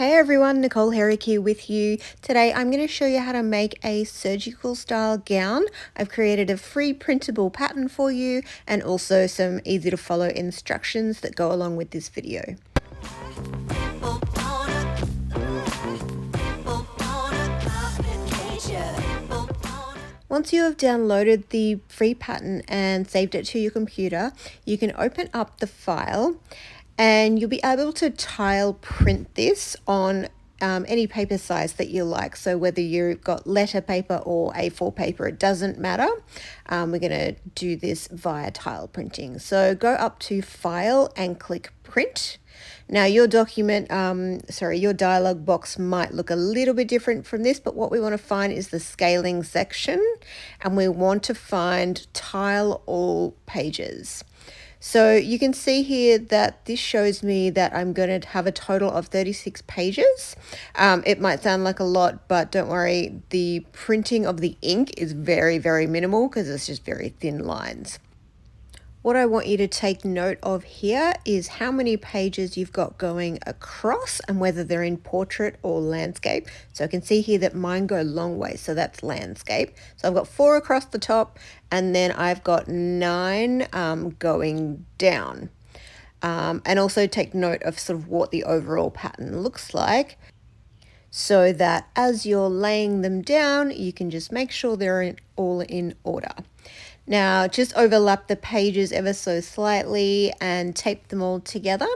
Hey everyone, Nicole Herrick here with you. Today I'm going to show you how to make a surgical style gown. I've created a free printable pattern for you and also some easy to follow instructions that go along with this video. Once you have downloaded the free pattern and saved it to your computer, you can open up the file and you'll be able to tile print this on any paper size that you like. So whether you've got letter paper or A4 paper, it doesn't matter. We're going to do this via tile printing. So go up to File and click Print. Now your document, your dialog box might look a little bit different from this, but what we want to find is the scaling section and we want to find Tile All Pages. So you can see here that this shows me that I'm going to have a total of 36 pages. It might sound like a lot, but don't worry, the printing of the ink is very, very minimal because it's just very thin lines. What I want you to take note of here is how many pages you've got going across and whether they're in portrait or landscape. So I can see here that mine go long way, so that's landscape. So I've got 4 across the top and then I've got 9 going down. And also take note of sort of what the overall pattern looks like, so that as you're laying them down, you can just make sure they're all in order. Now just overlap the pages ever so slightly and tape them all together.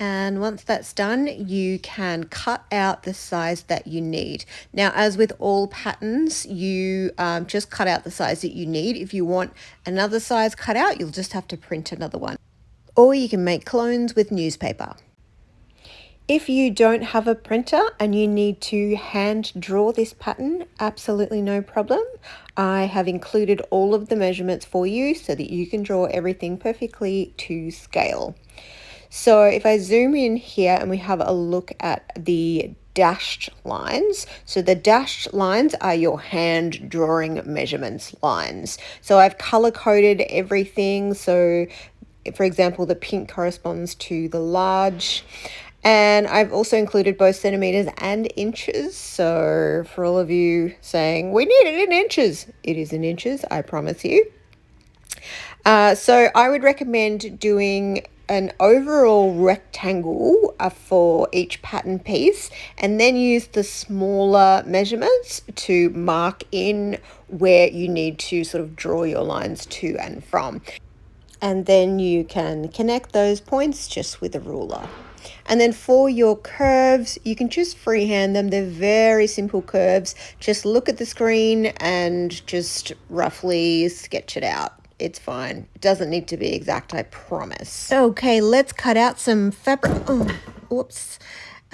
And once that's done, you can cut out the size that you need. Now, as with all patterns, you just cut out the size that you need. If you want another size cut out, you'll just have to print another one. Or you can make clones with newspaper. If you don't have a printer and you need to hand draw this pattern, absolutely no problem. I have included all of the measurements for you so that you can draw everything perfectly to scale. So if I zoom in here and we have a look at the dashed lines. So the dashed lines are your hand drawing measurements lines. So I've color coded everything. So for example, the pink corresponds to the large. And I've also included both centimeters and inches. So for all of you saying, we need it in inches, it is in inches, I promise you. So I would recommend doing an overall rectangle for each pattern piece and then use the smaller measurements to mark in where you need to sort of draw your lines to and from. And then you can connect those points just with a ruler. And then for your curves, you can just freehand them. They're very simple curves. Just look at the screen and just roughly sketch it out. It's fine. It doesn't need to be exact, I promise. Okay, let's cut out some fabric. Oh, whoops.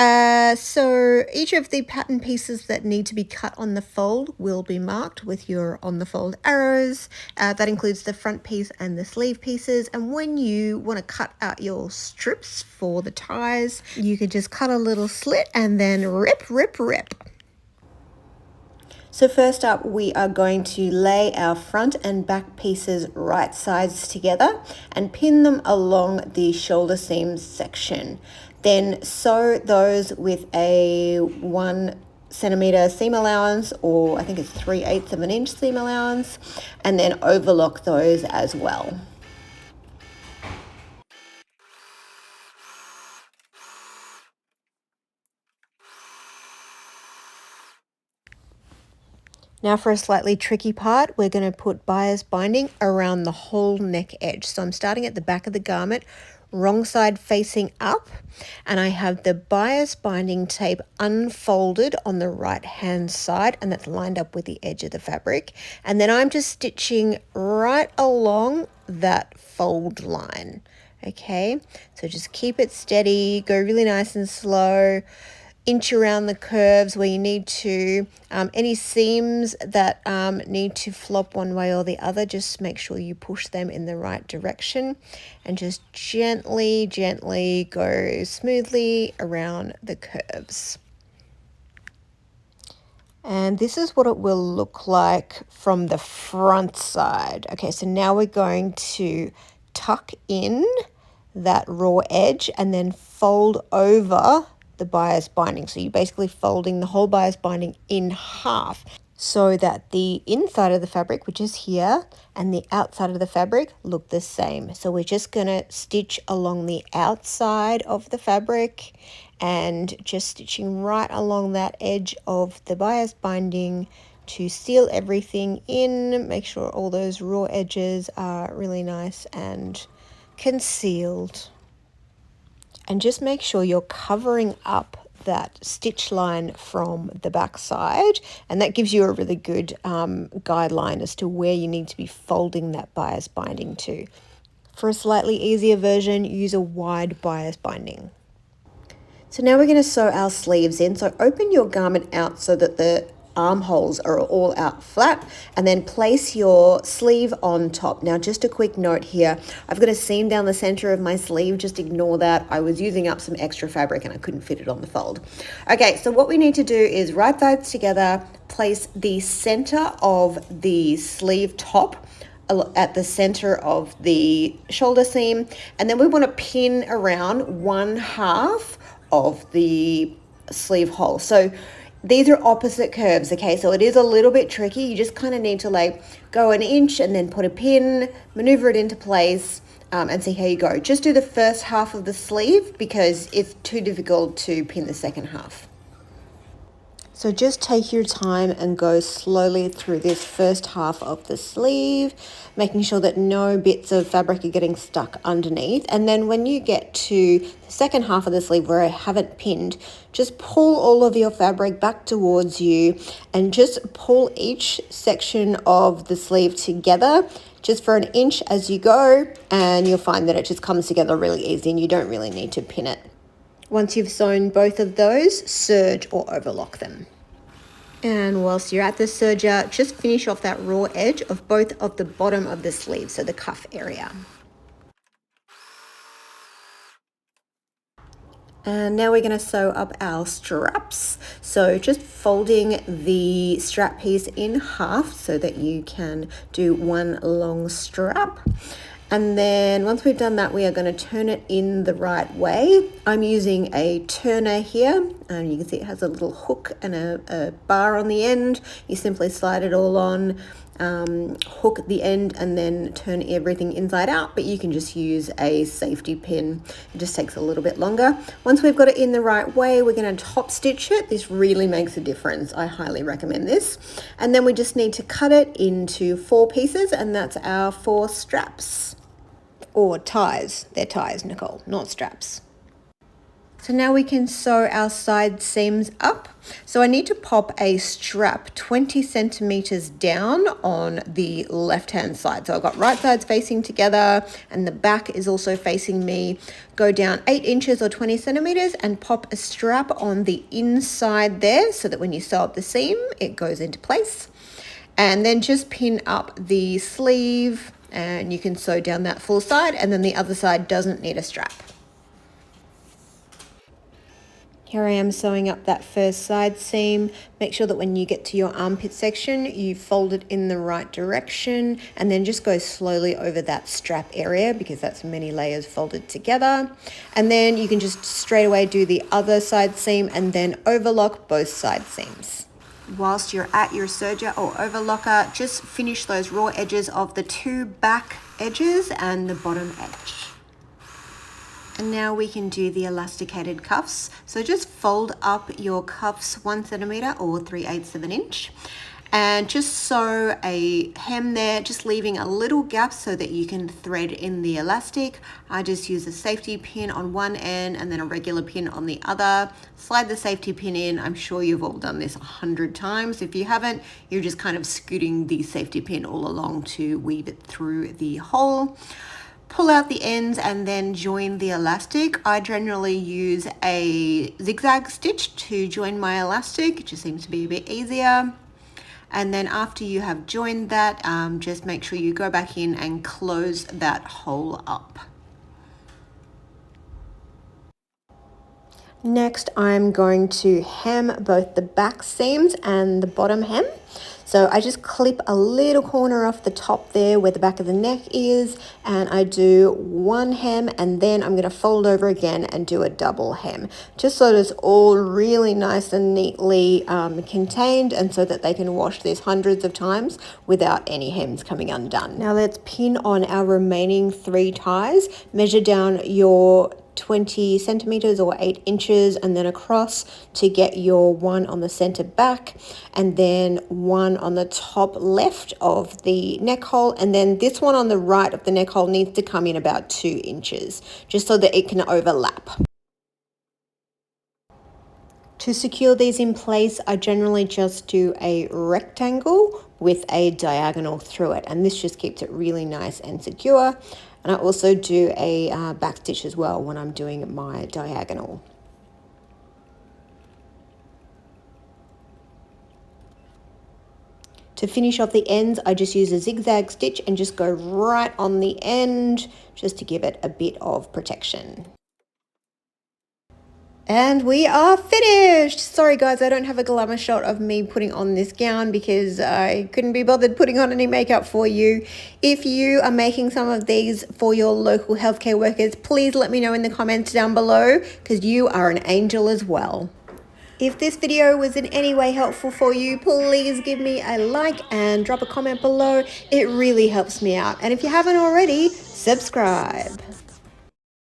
So each of the pattern pieces that need to be cut on the fold will be marked with your on the fold arrows. That includes the front piece and the sleeve pieces. And when you want to cut out your strips for the ties, you can just cut a little slit and then rip, rip, rip. So first up, we are going to lay our front and back pieces right sides together and pin them along the shoulder seams section. Then sew those with a 1 centimetre seam allowance, or I think it's 3/8 of an inch seam allowance, and then overlock those as well. Now for a slightly tricky part, we're going to put bias binding around the whole neck edge. So I'm starting at the back of the garment, wrong side facing up, and I have the bias binding tape unfolded on the right hand side, and that's lined up with the edge of the fabric. And then I'm just stitching right along that fold line. Okay, so just keep it steady, go really nice and slow. Inch around the curves where you need to. Any seams that need to flop one way or the other, just make sure you push them in the right direction and just gently, gently go smoothly around the curves. And this is what it will look like from the front side. Okay, so now we're going to tuck in that raw edge and then fold over the bias binding. So you're basically folding the whole bias binding in half so that the inside of the fabric, which is here, and the outside of the fabric look the same. So we're just going to stitch along the outside of the fabric and just stitching right along that edge of the bias binding to seal everything in. Make sure all those raw edges are really nice and concealed. And just make sure you're covering up that stitch line from the back side, and that gives you a really good guideline as to where you need to be folding that bias binding to. For a slightly easier version, use a wide bias binding. So now we're going to sew our sleeves in. So open your garment out so that the armholes are all out flat, and then place your sleeve on top. Now, just a quick note here, I've got a seam down the center of my sleeve. Just ignore that. I was using up some extra fabric and I couldn't fit it on the fold. Okay, so what we need to do is right sides together, place the center of the sleeve top at the center of the shoulder seam, and then we want to pin around 1/2 of the sleeve hole. So these are opposite curves, okay? So it is a little bit tricky. You just kind of need to like go an inch and then put a pin, maneuver it into place, and see how you go. Just do the first half of the sleeve because it's too difficult to pin the second half. So just take your time and go slowly through this first half of the sleeve, making sure that no bits of fabric are getting stuck underneath. And then when you get to the second half of the sleeve where I haven't pinned, just pull all of your fabric back towards you and just pull each section of the sleeve together just for an inch as you go, and you'll find that it just comes together really easy and you don't really need to pin it. Once you've sewn both of those, serge or overlock them. And whilst you're at the serger, just finish off that raw edge of both of the bottom of the sleeve, so the cuff area. And now we're going to sew up our straps. So just folding the strap piece in half so that you can do one long strap. And then once we've done that, we are going to turn it in the right way. I'm using a turner here, and you can see it has a little hook and a bar on the end. You simply slide it all on, hook the end, and then turn everything inside out, but you can just use a safety pin. It just takes a little bit longer. Once we've got it in the right way, we're going to top stitch it. This really makes a difference. I highly recommend this. And then we just need to cut it into 4 pieces, and that's our 4 straps. Or ties. They're ties, Nicole, not straps. So now we can sew our side seams up. So I need to pop a strap 20 centimeters down on the left-hand side. So I've got right sides facing together and the back is also facing me. Go down 8 inches or 20 centimeters and pop a strap on the inside there so that when you sew up the seam, it goes into place. And then just pin up the sleeve, and you can sew down that full side, and then the other side doesn't need a strap. Here I am sewing up that first side seam. Make sure that when you get to your armpit section, you fold it in the right direction, and then just go slowly over that strap area because that's many layers folded together. And then you can just straight away do the other side seam and then overlock both side seams. Whilst you're at your serger or overlocker, just finish those raw edges of the 2 back edges and the bottom edge. And now we can do the elasticated cuffs. So just fold up your cuffs 1 centimeter or 3/8 of an inch, and just sew a hem there, just leaving a little gap so that you can thread in the elastic. I just use a safety pin on one end and then a regular pin on the other. Slide the safety pin in. I'm sure you've all done this 100 times. If you haven't, you're just kind of scooting the safety pin all along to weave it through the hole. Pull out the ends and then join the elastic. I generally use a zigzag stitch to join my elastic. It just seems to be a bit easier. And then after you have joined that, just make sure you go back in and close that hole up. Next, I'm going to hem both the back seams and the bottom hem. So I just clip a little corner off the top there where the back of the neck is, and I do one hem, and then I'm going to fold over again and do a double hem, just so that it's all really nice and neatly contained, and so that they can wash this hundreds of times without any hems coming undone. Now let's pin on our remaining 3 ties. Measure down your 20 centimeters or 8 inches and then across to get your one on the center back, and then one on the top left of the neck hole, and then this one on the right of the neck hole needs to come in about 2 inches just so that it can overlap. To secure these in place, I generally just do a rectangle with a diagonal through it, and this just keeps it really nice and secure. And I also do a back stitch as well when I'm doing my diagonal. To finish off the ends, I just use a zigzag stitch and just go right on the end just to give it a bit of protection. And we are finished! Sorry guys, I don't have a glamour shot of me putting on this gown because I couldn't be bothered putting on any makeup for you. If you are making some of these for your local healthcare workers, please let me know in the comments down below because you are an angel as well. If this video was in any way helpful for you, please give me a like and drop a comment below. It really helps me out. And if you haven't already, subscribe.